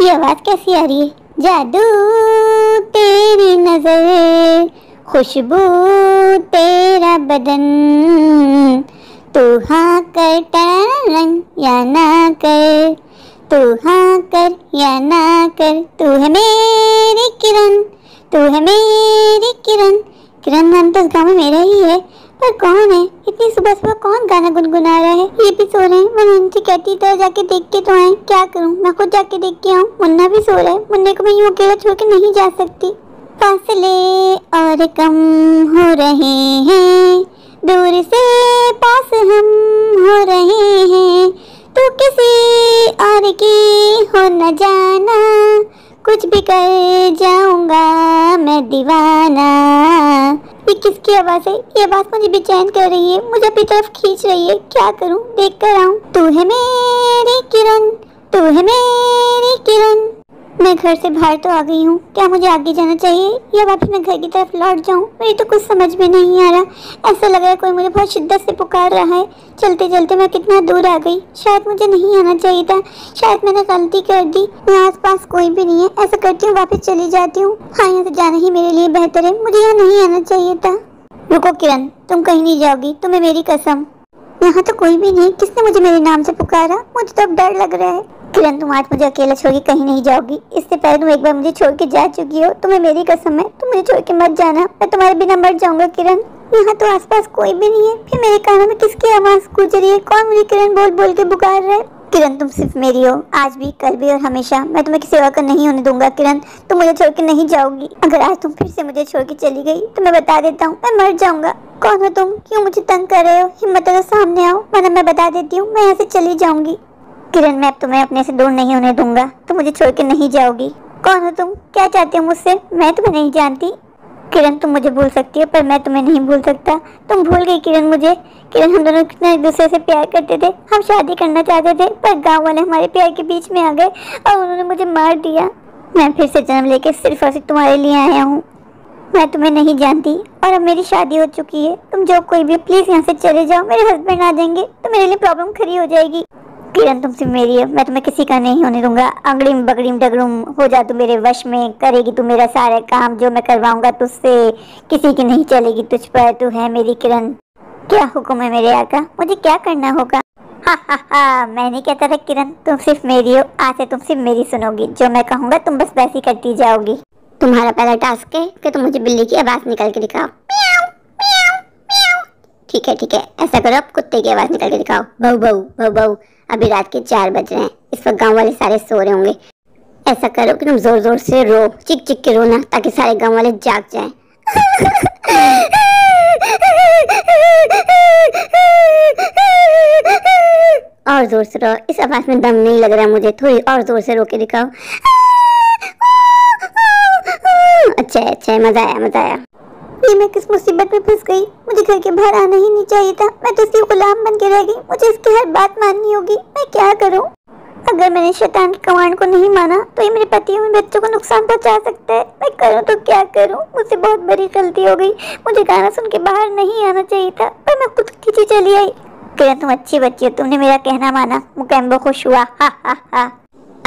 ये आवाज कैसी आ रही है? जादू तेरी नजर, खुशबू तेरा बदन, तू हाँ कर टरंग या ना कर, तू हाँ कर या ना कर, तू है मेरी किरण, तू है मेरी किरण। किरण नाम तो इस गाँव में मेरा ही है, पर कौन है? इतनी सुबह सुबह कौन गाना गुनगुना रहा है? ये भी सो रहे हैं। मैं इनसे कहती तो जाके देख के तो आए, क्या करूं? मैं खुद जाके देख के आऊं। मुन्ना भी सो रहा है, मुन्ने को मैं यूं अकेला छोड़ के नहीं जा सकती। फासले और कम हो रहे हैं, दूर से पास हम हो रहे हैं, तू किसी और की हो न जाना, कुछ भी कर जाऊंगा मैं दीवाना। ये किसकी आवाज है? ये आवाज मुझे बेचैन कर रही है, मुझे अपनी तरफ खींच रही है। क्या करूं? देख कर आऊं। तू है मेरी किरण, तू है मेरी किरण। मैं घर से बाहर तो आ गई हूँ, क्या मुझे आगे जाना चाहिए या वापस मैं घर की तरफ लौट जाऊँ? मेरी तो कुछ समझ में नहीं आ रहा। ऐसा लग रहा है कोई मुझे बहुत शिद्दत से पुकार रहा है। चलते चलते मैं कितना दूर आ गई। शायद मुझे नहीं आना चाहिए था, शायद मैंने गलती कर दी। यहाँ आसपास कोई भी नहीं है। ऐसा करती हूँ, वापस चली जाती हूँ। हाँ, यहाँ से जाना ही मेरे लिए बेहतर है। मुझे यहाँ नहीं आना चाहिए था। रुको किरण, तुम कहीं नहीं जाओगी, तुम्हें मेरी कसम। यहाँ तो कोई भी नहीं। किसने मुझे मेरे नाम से पुकारा? मुझे तो अब डर लग रहा है। किरण, तुम आज मुझे अकेला छोड़ के कहीं नहीं जाओगी। इससे पहले तुम एक बार मुझे छोड़ के जा चुकी हो। तुम्हें मेरी कसम है, तुम मुझे छोड़ के मत जाना। मैं तुम्हारे बिना मर जाऊंगा किरण। यहाँ तो आसपास कोई भी नहीं है, फिर मेरे कानों में किसकी आवाज गूंज रही है? कौन मुझे किरण बोल बोल के पुकार रहा है? किरण, तुम सिर्फ मेरी हो, आज भी, कल भी और हमेशा। मैं तुम्हें किसी और का नहीं होने दूंगा किरण। तुम मुझे छोड़ के नहीं जाओगी। अगर आज तुम फिर से मुझे छोड़ के चली गई तो मैं बता देता हूँ, मैं मर जाऊंगा। कौन हो तुम? क्यों मुझे तंग कर रहे हो? हिम्मत है तो सामने आओ, वरना मैं बता देती हूँ, मैं यहाँ से चली जाऊंगी। किरण, मैं अब तुम्हें अपने से दूर नहीं होने दूंगा। तुम मुझे छोड़ के नहीं जाओगी। कौन हो तुम? क्या चाहती हो मुझसे? मैं तुम्हें नहीं जानती। किरण, तुम मुझे भूल सकती हो, पर मैं तुम्हें नहीं भूल सकता। तुम भूल गई किरण मुझे। किरण, हम दोनों कितना एक दूसरे से प्यार करते थे। हम शादी करना चाहते थे, पर गांव वाले हमारे प्यार के बीच में आ गए और उन्होंने मुझे मार दिया। मैं फिर से जन्म लेके सिर्फ और सिर्फ तुम्हारे लिए आया हूँ। मैं तुम्हें नहीं जानती और अब मेरी शादी हो चुकी है। तुम जो कोई भी, प्लीज यहाँ से चले जाओ। मेरे हस्बैंड आ जाएंगे तो मेरे लिए प्रॉब्लम खड़ी हो जाएगी। किरण, तुम सिर्फ मेरी है, मैं तुम्हें किसी का नहीं होने दूंगा। अंगड़ीम बगड़ीम डगड़ूम हो जा तू मेरे वश में, करेगी तू मेरा सारा काम जो मैं करवाऊंगा तुझसे। किसी की नहीं चलेगी तुझ पर, तू है मेरी किरण। क्या हुक्म है मेरे आका? मुझे क्या करना होगा? हा हा हा, मैं नहीं कहता था किरण, तुम सिर्फ मेरी हो। आज से तुम सिर्फ मेरी सुनोगी। जो मैं कहूँगा तुम बस वैसी करती जाओगी। तुम्हारा पहला टास्क है कि तुम मुझे बिल्ली की आवाज निकाल के दिखाओ। ठीक है ठीक है, ऐसा करो, अब कुत्ते की आवाज निकाल के दिखाओ। भौ भौ भौ भौ। अभी रात के 4 बज रहे हैं, इस वक्त गांव वाले सारे सो रहे होंगे। ऐसा करो कि तुम जोर जोर से रो, चिक चिक के रोना, ताकि सारे गांव वाले जाग जाएं। और जोर से रो, इस आवाज में दम नहीं लग रहा मुझे, थोड़ी और जोर से रो के दिखाओ। अच्छा है अच्छा है, मजा आया मजा आया। ये मैं किस मुसीबत में फंस गई? मुझे घर के बाहर आना ही नहीं चाहिए था। मैं तो इसकी गुलाम बन के रह गई। मुझे इसकी हर बात माननी होगी। मैं क्या करूं? अगर मैंने शैतान के कमांड को नहीं माना तो ये मेरे पति और मेरे बच्चों को नुकसान पहुंचा सकता है। मैं करूं तो क्या करूं? मुझसे बहुत बड़ी गलती हो गई। मुझे गाना सुन के बाहर नहीं आना चाहिए था, पर मैं खुद खींची चली आई। किरण, तुम अच्छी बच्ची हो, तुमने मेरा कहना माना। मुकेम्बो खुश हुआ। हा हा हा।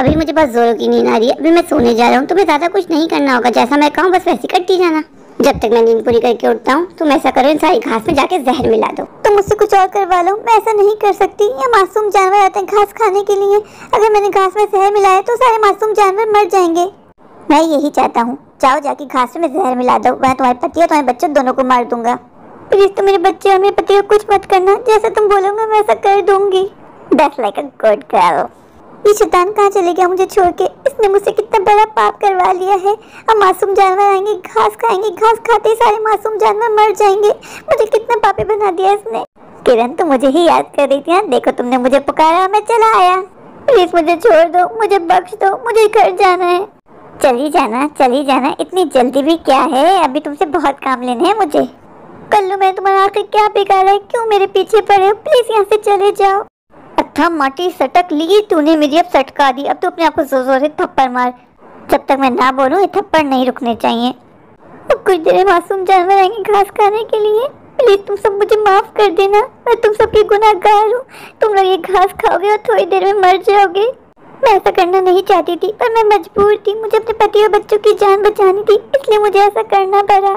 अभी मुझे बस जोरों की नींद आ रही है। अभी मैं सोने जा रहा हूँ। तुम्हें ज्यादा कुछ नहीं करना होगा, जैसा मैं कहूँ बस वैसे करती जाना। जब तक मैं नींद पूरी करके उठता हूँ तुम ऐसा करो, इन सारी घास में जाके जहर मिला दो। तुम मुझसे कुछ और करवा लो, मैं ऐसा नहीं कर सकती। ये मासूम जानवर आते हैं घास खाने के लिए। अगर मैंने घास में जहर मिलाया तो सारे मासूम जानवर मर जाएंगे। मैं यही चाहता हूँ, जाओ जाके घास में जहर मिला दो, वह तुम्हारे पति और तुम्हारे बच्चे दोनों को मार दूंगा। प्लीज तुम मेरे बच्चे और मेरे पति को कुछ मत करना, जैसा तुम बोलोगे मैं ऐसा कर दूंगी। That's like a good girl। ये शैतान कहाँ चले गया मुझे छोड़ के? इसने मुझसे कितना बड़ा पाप करवा लिया है। अब मासूम जानवर आएंगे, घास खाएंगे, घास खाते ही सारे मासूम जानवर मर जाएंगे। मुझे कितना पापी बना दिया इसने। किरण, तुम मुझे ही याद कर रही थी? देखो तुमने मुझे पुकारा, मैं चला आया। प्लीज मुझे छोड़ दो, मुझे बख्श दो, मुझे घर जाना है। चली जाना, इतनी जल्दी भी क्या है? अभी तुमसे बहुत काम लेने हैं मुझे। कल्लू, मैं तुम्हारा आखिर क्या बिगाड़ा है? क्यों मेरे पीछे पड़े हो? प्लीज यहाँ से चले जाओ। अच्छा माटी सटक ली तूने मेरी, अब सटका दी। अब तो अपने आप को जोर जोर से थप्पड़ मार। जब तक मैं ना बोलूं ये थप्पड़ नहीं रुकने चाहिए। अब कुछ देर में मासूम जानवर आएंगे घास खाने के लिए। प्लीज तुम सब मुझे माफ कर देना, मैं तुम सबकी गुनाहगार हूँ। तुम लोग ये घास खाओगे और थोड़ी देर में मर जाओगे। मैं ऐसा करना नहीं चाहती थी, पर मैं मजबूर थी। मुझे अपने पति और बच्चों की जान बचानी थी, इसलिए मुझे ऐसा करना पड़ा।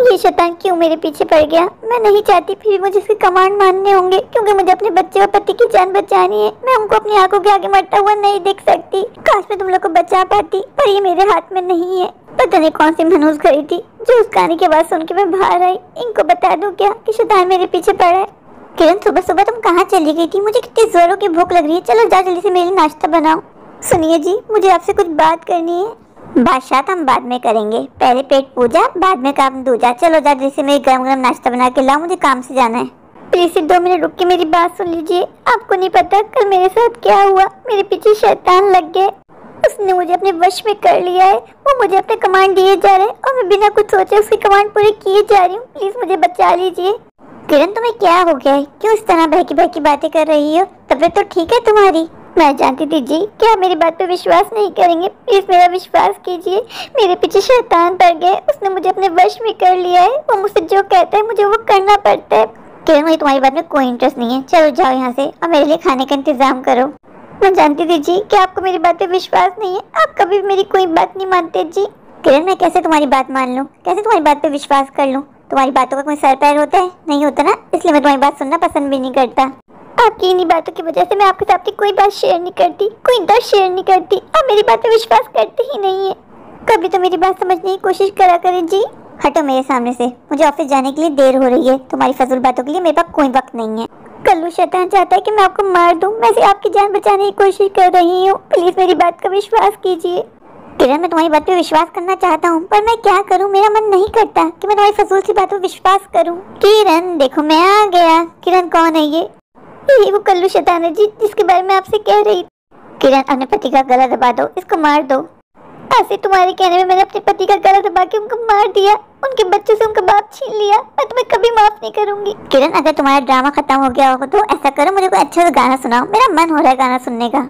ये शैतान क्यों मेरे पीछे पड़ गया? मैं नहीं चाहती, फिर भी मुझे इसके कमांड मानने होंगे, क्योंकि मुझे अपने बच्चे और पति की जान बचानी है। मैं उनको अपनी आंखों के आगे मरता हुआ नहीं देख सकती। काश मैं तुम लोग को बचा पाती, पर ये मेरे हाथ में नहीं है। पता नहीं कौन सी मनहूस घड़ी थी जो उस गाने की आवाज सुन के मैं बाहर आई। इनको बता दूं क्या कि शैतान मेरे पीछे पड़ा है? किरण, सुबह सुबह तुम कहाँ चली गई थी? मुझे कितनी जोरों की भूख लग रही है। चलो जा जल्दी से मेरे लिए नाश्ता बनाओ। सुनिए जी, मुझे आपसे कुछ बात करनी है। बादशाह हम बाद में करेंगे, पहले पेट पूजा, बाद में काम दूजा। चलो जा जल्दी से मेरे गरम गरम नाश्ता बना के लाओ, मुझे काम से जाना है। प्लीज सिर्फ 2 मिनट रुक के मेरी बात सुन लीजिए। आपको नहीं पता कल मेरे साथ क्या हुआ। मेरे पीछे शैतान लग गए, उसने मुझे अपने वश में कर लिया है। वो मुझे अपने कमांड दिए जा रहे हैं और मैं बिना कुछ सोचे उसके कमांड पूरे किए जा रही हूँ। प्लीज मुझे बचा लीजिए। किरण, तुम्हें क्या हो गया है? क्यों इस तरह बहकी बहकी बातें कर रही हो? तबीयत तो ठीक है तुम्हारी? मैं जानती थी जी कि आप मेरी बात पे विश्वास नहीं करेंगे। प्लीज मेरा विश्वास कीजिए। मेरे पीछे शैतान पड़ गए, उसने मुझे अपने वश में कर लिया है। वो मुझसे जो कहता है मुझे वो करना पड़ता है। किरण, मुझे तुम्हारी बात में कोई इंटरेस्ट नहीं है। चलो जाओ यहाँ से और मेरे लिए खाने का इंतजाम करो। मैं जानती थी जी कि आपको मेरी बात पे विश्वास नहीं है। आप कभी भी मेरी कोई बात नहीं मानते जी। किरण, मैं कैसे तुम्हारी बात मान लूँ? कैसे तुम्हारी बात पे विश्वास कर लूँ? तुम्हारी बातों का कोई सर पैर होता है? नहीं होता ना, इसलिए मैं तुम्हारी बात सुनना पसंद भी नहीं करता। आपकी इन्हीं बातों की वजह से मैं आपके साथ कोई बात शेयर नहीं करती, कोई दर्द शेयर नहीं करती। आप मेरी बात पे विश्वास करते ही नहीं है। कभी तो मेरी बात समझने की कोशिश करा करें जी। हटो मेरे सामने से, मुझे ऑफिस जाने के लिए देर हो रही है। तुम्हारी फजूल बातों के लिए मेरे पास कोई वक्त नहीं है। कल्लू शैतान चाहता है कि मैं आपको मार दूं। मैं सिर्फ आपकी जान बचाने की कोशिश कर रही हूँ। प्लीज मेरी बात का विश्वास कीजिए। किरण, मैं तुम्हारी बात पे विश्वास करना चाहता हूँ, पर मैं क्या करूँ? मेरा मन नहीं करता कि मैं तुम्हारी फजूल सी बातों पे विश्वास करूँ। किरण देखो, मैं आ गया। किरण, कौन है ये? वो कल्लू शैतान है जी, जिसके बारे में आपसे कह रही। किरण, अपने पति का गला दबा दो, इसको मार दो। ऐसे तुम्हारे कहने में मैंने अपने पति का गला दबा के उनको मार दिया, उनके बच्चों से उनका बाप छीन लिया। मैं तुम्हें कभी माफ नहीं करूंगी। किरण, अगर तुम्हारा ड्रामा खत्म हो गया हो तो ऐसा करो, मुझे कोई अच्छा सा गाना सुनाओ। मेरा मन हो रहा है गाना सुनने का।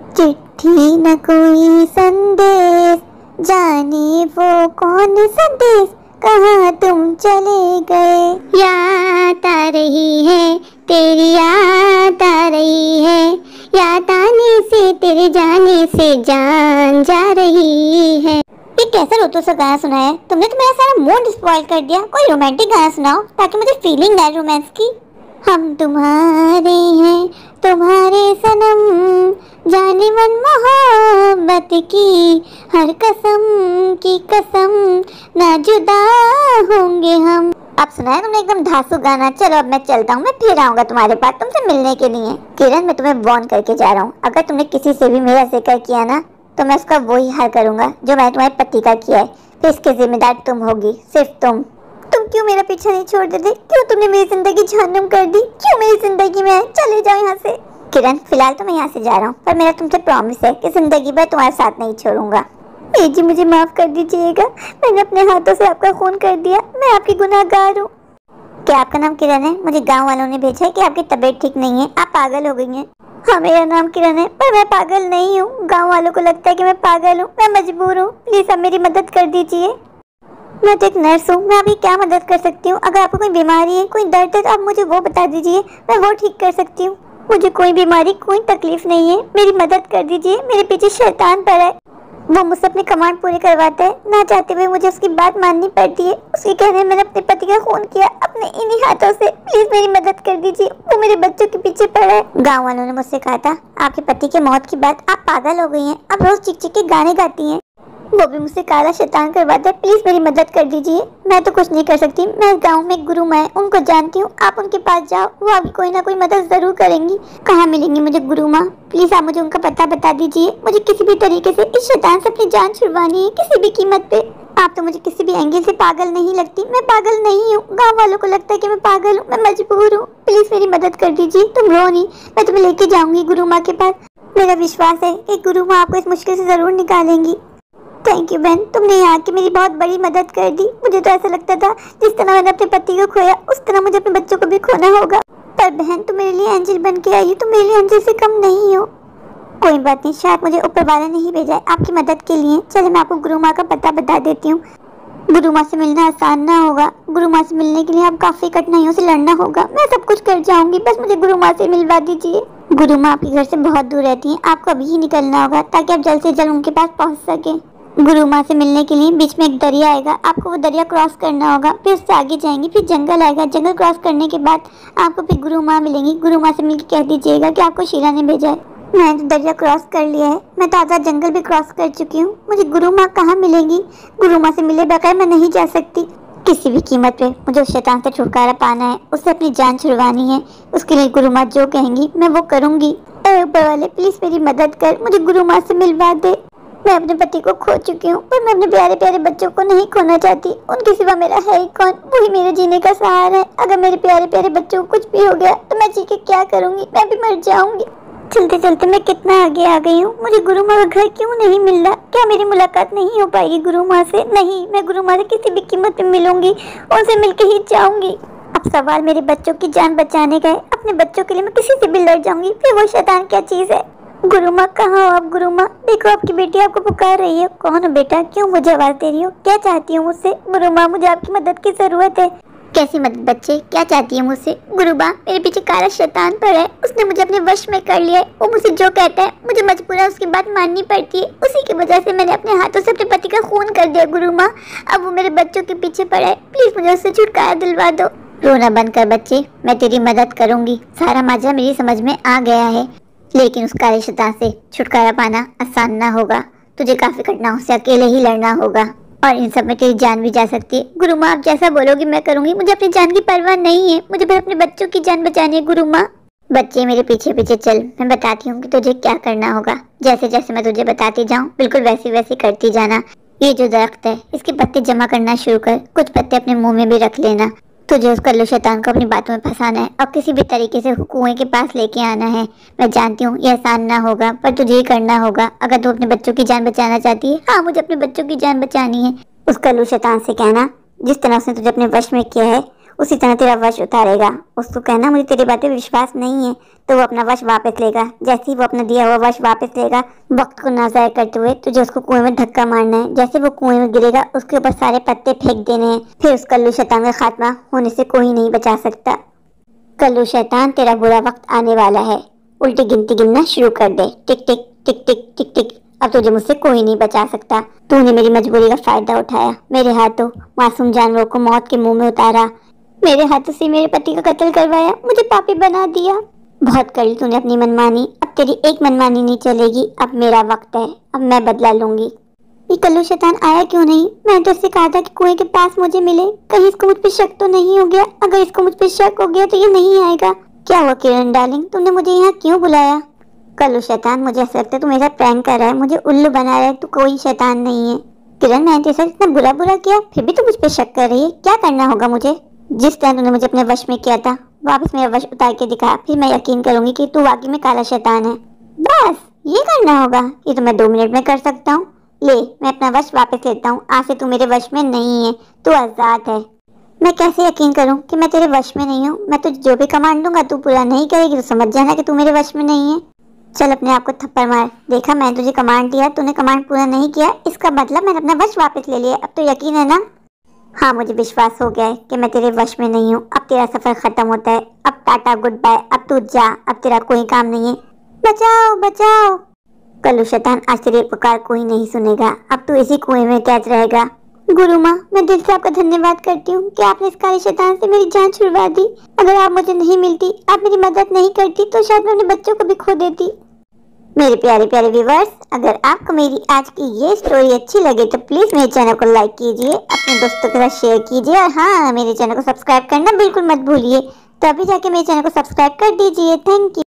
चिट्ठी न कोई संदेश, जाने वो कौन संदेश, कहाँ तुम चले गए। याद आ रही है तेरी, याद आ रही है, याद आने से तेरे जाने से जान जा रही है। ये कैसा रोतो सा गाना सुना है तुमने? तो मेरा सारा मूड स्पॉइल कर दिया। कोई रोमांटिक गाना सुनाओ ताकि मुझे फीलिंग आए रोमांस की। हम तुम्हारे हैं तुम्हारे सनम, जाने मन मोहब्बत की हर कसम की कसम, ना जुदा होंगे हम। अब सुना है तुमने एकदम धांसू गाना। चलो अब मैं चलता हूँ, मैं फिर आऊंगा तुम्हारे पास तुमसे मिलने के लिए। किरण, मैं तुम्हें वार्न करके जा रहा हूँ, अगर तुमने किसी से भी मेरा जिक्र किया ना तो मैं उसका वही हाल करूंगा जो मैंने तुम्हारे पति का किया है। फिर इसकी जिम्मेदार तुम होगी, सिर्फ तुम। तुम क्यों मेरा पीछा नहीं छोड़ देते? क्यों तुमने मेरी जिंदगी जहन्नुम कर दी? क्यों मेरी जिंदगी में? चले जाओ यहाँ से। किरण, फिलहाल तो मैं यहाँ से जा रहा हूँ, पर मेरा तुमसे प्रॉमिस है कि जिंदगी भर तुम्हारे साथ नहीं छोड़ूंगा। जी मुझे माफ कर दीजिएगा, मैंने अपने हाथों से आपका खून कर दिया। मैं आपकी गुनाहगार हूँ। क्या आपका नाम किरण है? मुझे गाँव वालों ने भेजा है कि आपकी तबीयत ठीक नहीं है, आप पागल हो गई हैं। हाँ, मेरा नाम किरण है, पर मैं पागल नहीं हूँ। गाँव वालों को लगता है कि मैं पागल हूँ, मैं मजबूर हूँ। प्लीज आप मेरी मदद कर दीजिए। मैं तो एक नर्स हूँ, मैं आपकी क्या मदद कर सकती हूँ? अगर आपको कोई बीमारी है, कोई दर्द है तो आप मुझे वो बता दीजिए, मैं वो ठीक कर सकती हूँ। मुझे कोई बीमारी, कोई तकलीफ नहीं है, मेरी मदद कर दीजिए। मेरे पीछे शैतान पड़ा है, वो मुझसे अपने कमांड पूरे करवाता है। ना चाहते हुए मुझे उसकी बात माननी पड़ती है। उसके कहने मैंने अपने पति का खून किया अपने इन्हीं हाथों से। प्लीज मेरी मदद कर दीजिए, वो मेरे बच्चों के पीछे पड़ा है। गाँव वालों ने मुझसे कहा था आपके पति की मौत की बात, आप पागल हो गई हैं, आप रोज चिक चिक के गाने गाती हैं। वो भी मुझसे काला शैतान करवाता है। प्लीज मेरी मदद कर दीजिए। मैं तो कुछ नहीं कर सकती, मैं गांव में गुरु माँ है, उनको जानती हूँ। आप उनके पास जाओ, वो आपकी कोई ना कोई मदद जरूर करेंगी। कहाँ मिलेंगी मुझे गुरु माँ? प्लीज आप मुझे उनका पता बता दीजिए। मुझे किसी भी तरीके से इस शैतान से अपनी जान छुड़वानी है, किसी भी कीमत पे। आप तो मुझे किसी भी एंगल से पागल नहीं लगती। मैं पागल नहीं हूँ, गाँव वालों को लगता है कि मैं पागल हूँ, मैं मजबूर हूँ। प्लीज मेरी मदद कर दीजिए। तुम रो नहीं, मैं तुम्हें लेके जाऊंगी गुरु माँ के पास। मेरा विश्वास है कि गुरु माँ आपको इस मुश्किल से जरूर निकालेंगी। थैंक यू बहन, तुमने यहाँ की मेरी बहुत बड़ी मदद कर दी। मुझे तो ऐसा लगता था जिस तरह मैंने अपने पति को खोया, उस तरह मुझे अपने बच्चों को भी खोना होगा। पर बहन, तुम मेरे लिए एंजल बन के आई हो, तुम मेरे लिए एंजल से कम नहीं हो। कोई बात नहीं, शायद मुझे ऊपर वाला नहीं भेजा है आपकी मदद के लिए। चलो मैं आपको गुरु माँ का पता बता देती हूँ। गुरु माँ से मिलना आसान ना होगा। गुरु माँ से मिलने के लिए आप काफी कठिनाइयों से लड़ना होगा। मैं सब कुछ कर जाऊंगी, बस मुझे गुरु माँ से मिलवा दीजिए। गुरु माँ आपके घर से बहुत दूर रहती हैं, आपको अभी ही निकलना होगा ताकि आप जल्द से जल्द उनके पास पहुँच सकें। गुरु माँ से मिलने के लिए बीच में एक दरिया आएगा, आपको वो दरिया क्रॉस करना होगा, फिर उससे आगे जाएंगे, फिर जंगल आएगा, जंगल क्रॉस करने के बाद आपको फिर गुरु माँ मिलेंगी। गुरु माँ से मिलकर कह दीजिएगा कि आपको शीला ने भेजा है। मैंने तो दरिया क्रॉस कर लिया है, मैं तो आधा जंगल भी क्रॉस कर चुकी हूँ, मुझे गुरु माँ कहाँ मिलेंगी? गुरु माँ से मिले बगैर मैं नहीं जा सकती। किसी भी कीमत पे मुझे उस शैतान से छुटकारा पाना है, उससे अपनी जान छुड़वानी है। उसके लिए गुरु माँ जो कहेंगी मैं वो करूँगी। अरे ऊपर वाले प्लीज मेरी मदद कर, मुझे गुरु माँ से मिलवा दे। मैं अपने पति को खो चुकी हूँ, पर मैं अपने प्यारे प्यारे बच्चों को नहीं खोना चाहती। उनके सिवा मेरा है ही कौन? वही मेरे जीने का सहारा है। अगर मेरे प्यारे प्यारे बच्चों को कुछ भी हो गया तो मैं जी के क्या करूँगी? मैं भी मर जाऊँगी। चलते चलते मैं कितना आगे आ गई हूँ। मुझे गुरु माँ का घर क्यों नहीं मिल रहा? क्या मेरी मुलाकात नहीं हो पाएगी गुरु माँ से? नहीं, मैं गुरु माँ से किसी भी कीमत पे मिलूंगी, उनसे मिलके ही जाऊंगी। अब सवाल मेरे बच्चों की जान बचाने का है। अपने बच्चों के लिए मैं किसी से भी लड़ जाऊंगी, फिर वो शैतान क्या चीज है? गुरु माँ कहाँ हो आप? गुरु माँ देखो, आपकी बेटी आपको पुकार रही है। कौन हो बेटा? क्यों मुझे आवाज दे रही हो? क्या चाहती हो मुझसे? गुरु माँ मुझे आपकी मदद की जरूरत है। कैसी मदद बच्चे? क्या चाहती है मुझसे? गुरु माँ मेरे पीछे काला शैतान पर है, उसने मुझे अपने वश में कर लिया है। वो मुझसे जो कहता है मुझे मजबूरन उसकी बात माननी पड़ती है। उसी की वजह से मैंने अपने हाथों से अपने पति का खून कर दिया गुरु माँ। अब वो मेरे बच्चों के पीछे पड़ा है, प्लीज मुझे उससे छुटकारा दिलवा दो। रोना बंद कर बच्चे, मैं तेरी मदद करूंगी। सारा माजरा मेरी समझ में आ गया है, लेकिन उस काले शैतान से छुटकारा पाना आसान ना होगा। तुझे काफी कठिनाइयों से अकेले ही लड़ना होगा और इन सब में तेरी जान भी जा सकती है। गुरु माँ आप जैसा बोलोगी मैं करूंगी, मुझे अपनी जान की परवाह नहीं है, मुझे बस अपने बच्चों की जान बचानी है। गुरु माँ बच्चे मेरे पीछे पीछे चल, मैं बताती हूँ कि तुझे क्या करना होगा। जैसे जैसे मैं तुझे बताती जाऊँ बिल्कुल वैसे वैसे करती जाना। ये जो दरख्त है इसके पत्ते जमा करना शुरू कर, कुछ पत्ते अपने मुँह में भी रख लेना। तुझे उस कल्लू शैतान को अपनी बातों में फंसाना है और किसी भी तरीके से कुएं के पास लेके आना है। मैं जानती हूँ ये आसान ना होगा, पर तुझे ही करना होगा अगर तू अपने बच्चों की जान बचाना चाहती है। हाँ, मुझे अपने बच्चों की जान बचानी है। उस कल्लू शैतान से कहना जिस तरह उसने तुझे अपने वश में किया है उसी तरह तेरा वश उतारेगा। उसको कहना मुझे तेरी बातें विश्वास नहीं है, तो वो अपना वश वापस लेगा। जैसे ही वो अपना दिया हुआ वश वापस लेगा, वक्त को नाजाया करते हुए तुझे उसको कुएं में धक्का मारना है। जैसे वो कुएं में गिरेगा उसके ऊपर सारे पत्ते फेंक देने हैं। फिर उस कल्लू शैतान का खात्मा होने से कोई नहीं बचा सकता। कल्लू शैतान तेरा बुरा वक्त आने वाला है, उल्टी गिनती गिनना शुरू कर दे। टिक टिक टिक टिक टिक टिक। अब तुझे मुझसे कोई नहीं बचा सकता। तूने मेरी मजबूरी का फायदा उठाया, मेरे हाथों मासूम जानवरों को मौत के मुंह में उतारा, मेरे हाथों से मेरे पति का कत्ल करवाया, मुझे पापी बना दिया। बहुत कर ली तूने अपनी मनमानी, अब तेरी एक मनमानी नहीं चलेगी। अब मेरा वक्त है, अब मैं बदला लूंगी। ये कल्लू शैतान आया क्यों नहीं? मैंने तो इससे कहा था कि कुएं के पास मुझे मिले। कहीं इसको मुझ पे शक तो नहीं हो गया? अगर इसको मुझ पे शक हो गया तो ये नहीं आएगा। क्या हुआ किरण डार्लिंग, तुमने मुझे यहाँ क्यों बुलाया? कल्लू शैतान मुझे ऐसा लगता है तू मेरा प्रैंक कर रहा है, मुझे उल्लू बना रहा है। तू कोई शैतान नहीं है। किरण मैंने तेरे साथ इतना बुरा किया, फिर भी तू मुझ पे शक कर रही है। क्या करना होगा मुझे? जिस तरह तूने मुझे अपने वश में किया था वापस मेरा वश उतार के दिखा, फिर मैं यकीन करूंगी कि तू वाकई में काला शैतान है। बस ये करना होगा? ये तो मैं 2 मिनट में कर सकता हूँ। ले, मैं अपना वश वापस लेता हूँ। आज से तू मेरे वश में नहीं है, तू आजाद है। मैं कैसे यकीन करूं कि मैं तेरे वश में नहीं हूँ? मैं तुझे जो भी कमांड दूंगा तू पूरा नहीं करेगी तो समझ जाना कि तू मेरे वश में नहीं है। चल अपने आप को थप्पड़ मार। देखा, मैंने तुझे कमांड दिया, तूने कमांड पूरा नहीं किया, इसका मतलब मैंने अपना वश वापस ले लिया। अब तो यकीन है ना? हाँ, मुझे विश्वास हो गया है कि मैं तेरे वश में नहीं हूँ। अब तेरा सफर खत्म होता है। अब टाटा गुड बाय, अब तू जा, अब तेरा कोई काम नहीं है। बचाओ बचाओ। कल्लू शैतान, आज तेरी पुकार कोई नहीं सुनेगा। अब तू इसी कुएं में कैद रहेगा। गुरु माँ, मैं दिल से आपका धन्यवाद करती हूँ कि आपने इस काले शैतान से मेरी जान छुड़वा दी। अगर आप मुझे नहीं मिलती, आप मेरी मदद नहीं करती, तो शायद मैं अपने बच्चों को भी खो देती। मेरे प्यारे प्यारे व्यूवर्स, अगर आपको मेरी आज की ये स्टोरी अच्छी लगे तो प्लीज मेरे चैनल को लाइक कीजिए, अपने दोस्तों के साथ शेयर कीजिए और हाँ, मेरे चैनल को सब्सक्राइब करना बिल्कुल मत भूलिए। तो अभी जाके मेरे चैनल को सब्सक्राइब कर दीजिए। Thank you.